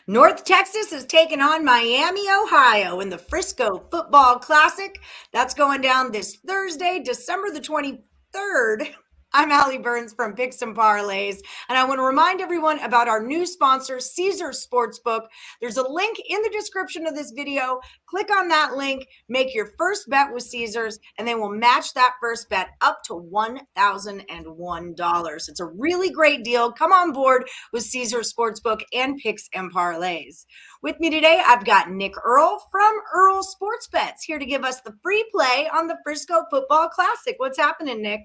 North Texas is taking on Miami, Ohio in the Frisco Football Classic. That's going down this Thursday, December the 23rd. I'm Allie Burns from Picks Parlays, and I want to remind everyone about our new sponsor, Caesars Sportsbook. There's a link in the description of this video. Click on that link, make your first bet with Caesars, and they will match that first bet up to $1,001. It's a really great deal. Come on board with Caesars Sportsbook and Picks and Parlays. With me today, I've got Nick Earle from Earle Sports Bets here to give us the free play on the Frisco Football Classic. What's happening, Nick?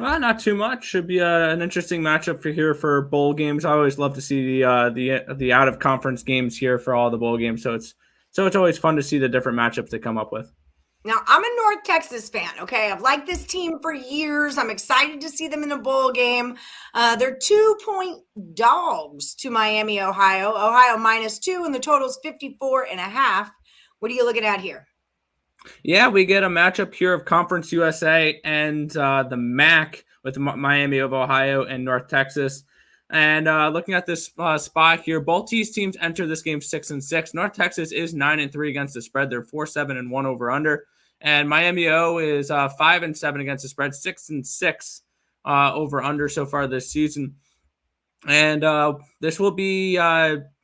Not too much. Should be an interesting matchup for bowl games. I always love to see the out of conference games here for all the bowl games. So it's always fun to see the different matchups they come up with. Now, I'm a North Texas fan, okay? I've liked this team for years. I'm excited to see them in a bowl game. They're 2-point dogs to Miami, Ohio. Ohio -2, and the total's 54.5. What are you looking at here? Yeah, we get a matchup here of Conference USA and the MAC with Miami of Ohio and North Texas. And looking at this spot here, both these teams enter this game 6-6. North Texas is 9-3 against the spread. They're 4-7-1 over under. And Miami O is 5-7 against the spread, 6-6 over under so far this season. And this will be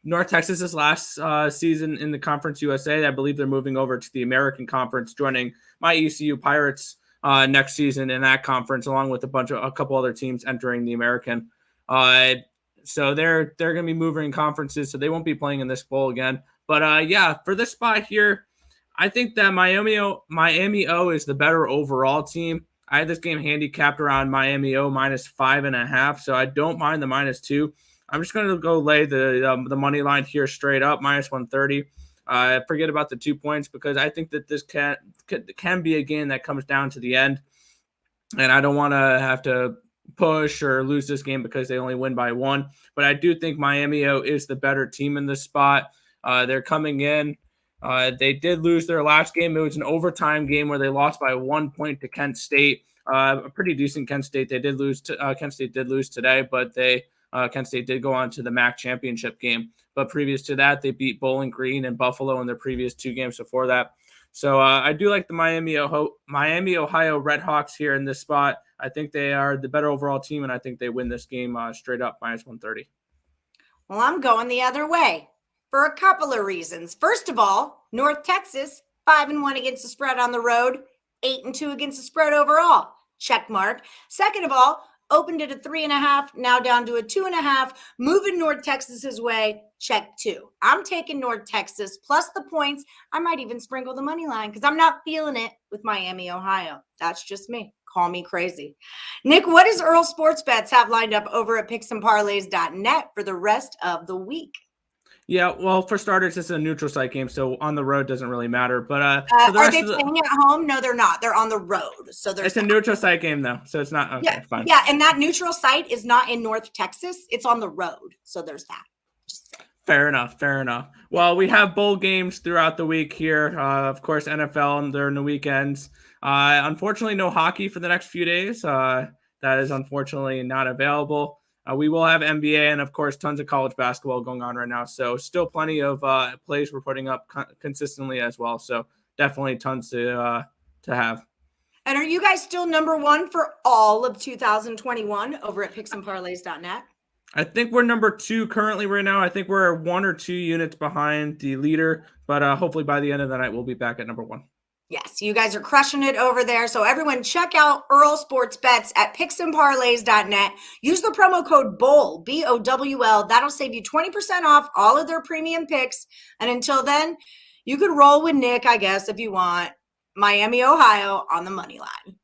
North Texas's last season in the Conference USA. I believe they're moving over to the American Conference, joining my ECU Pirates next season in that conference, along with a couple other teams entering the American. So they're going to be moving conferences, so they won't be playing in this bowl again. But yeah, for this spot here, I think that Miami O is the better overall team. I had this game handicapped around Miami O -5.5, so I don't mind the -2. I'm just going to go lay the money line here straight up, -130. Forget about the 2 points because I think that this can be a game that comes down to the end, and I don't want to have to push or lose this game because they only win by 1. But I do think Miami O is the better team in this spot. They're coming in. They did lose their last game. It was an overtime game where they lost by 1 point to Kent State. A pretty decent Kent State. They did lose. Kent State did lose today, but Kent State did go on to the MAC championship game. But previous to that, they beat Bowling Green and Buffalo in their previous 2 games before that. So I do like the Miami, Ohio Redhawks here in this spot. I think they are the better overall team, and I think they win this game straight up -130. Well, I'm going the other way for a couple of reasons. First of all, North Texas, 5-1 against the spread on the road, 8-2 against the spread overall. Check mark. Second of all, opened at a 3.5, now down to a 2.5, moving North Texas's way. Check 2. I'm taking North Texas plus the points. I might even sprinkle the money line because I'm not feeling it with Miami, Ohio. That's just me. Call me crazy. Nick, what does Earle Sports Bets have lined up over at picksandparlays.net for the rest of the week? Yeah, well, for starters, it's a neutral site game, so on the road doesn't really matter. But are they playing at home? No, they're not. They're on the road, so it's a neutral site game, though, so it's not okay. Yeah, fine. Yeah, and that neutral site is not in North Texas; it's on the road, so there's that. Fair enough. Well, we have bowl games throughout the week here. Of course, NFL during the weekends. Unfortunately, no hockey for the next few days. That is unfortunately not available. We will have NBA and, of course, tons of college basketball going on right now. So still plenty of plays we're putting up consistently as well. So definitely tons to have. And are you guys still number 1 for all of 2021 over at picksandparlays.net? I think we're number 2 currently right now. I think we're 1 or 2 units behind the leader. But hopefully by the end of the night, we'll be back at number 1. Yes, you guys are crushing it over there. So everyone check out Earle Sports Bets at picksandparlays.net. Use the promo code BOWL, BOWL. That'll save you 20% off all of their premium picks. And until then, you could roll with Nick, I guess, if you want. Miami, Ohio on the money line.